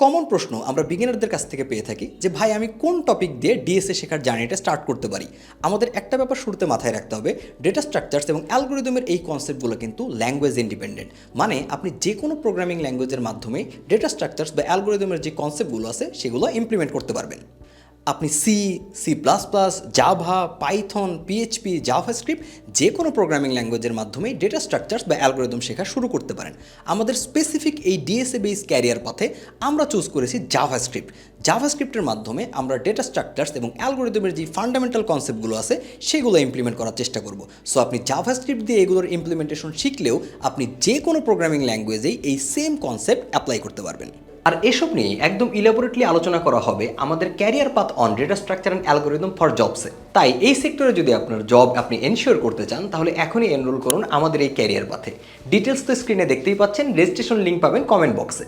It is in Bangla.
কমন প্রশ্ন আমরা বিগিনারদের কাছ থেকে পেয়ে থাকি যে ভাই আমি কোন টপিক দিয়ে ডিএসএ শেখার জার্নিটা স্টার্ট করতে পারি। আমাদের একটা ব্যাপার শুরুতে মাথায় রাখতে হবে, ডেটা স্ট্রাকচারস এবং অ্যালগোরিদমের এই কনসেপ্টগুলো কিন্তু ল্যাঙ্গুয়েজ ইন্ডিপেন্ডেন্ট। মানে আপনি যে কোনো প্রোগ্রামিং ল্যাঙ্গুয়েজের মাধ্যমে ডেটা স্ট্রাকচারস বা অ্যালগোরিদমের যে কনসেপ্টগুলো আছে সেগুলো ইমপ্লিমেন্ট করতে পারবেন। আপনি C, C plus plus, Java, Python, PHP, JavaScript যে কোনো প্রোগ্রামিং ল্যাঙ্গুয়েজের মাধ্যমে ডেটা স্ট্রাকচারস বা অ্যালগোরিদম শেখা শুরু করতে পারেন। আমাদের স্পেসিফিক এই ডিএসএ বেস ক্যারিয়ার পাথে আমরা চুজ করেছি জাভাস্ক্রিপ্ট। জাভাস্ক্রিপ্টের মাধ্যমে আমরা ডেটা স্ট্রাকচারস এবং অ্যালগোরিদমের যে ফান্ডামেন্টাল কনসেপ্টগুলো আছে সেগুলো ইমপ্লিমেন্ট করার চেষ্টা করব। সো আপনি জাভাস্ক্রিপ্ট দিয়ে এগুলোর ইমপ্লিমেন্টেশন শিখলেও আপনি যে কোনো প্রোগ্রামিং ল্যাঙ্গুয়েজেই এই সেম কনসেপ্ট অ্যাপ্লাই করতে পারবেন। আর এসব নিয়ে একদম ইলাবোরেটলি আলোচনা করা হবে আমাদের career path on data structure and algorithm for জবসে। তাই এই সেক্টরে যদি আপনার জব আপনি এনশিওর করতে চান তাহলে এখনই এনরোল করুন আমাদের এই ক্যারিয়ার পাথে। ডিটেলস তো স্ক্রিনে দেখতেই পাচ্ছেন, রেজিস্ট্রেশন লিঙ্ক পাবেন কমেন্ট বক্সে।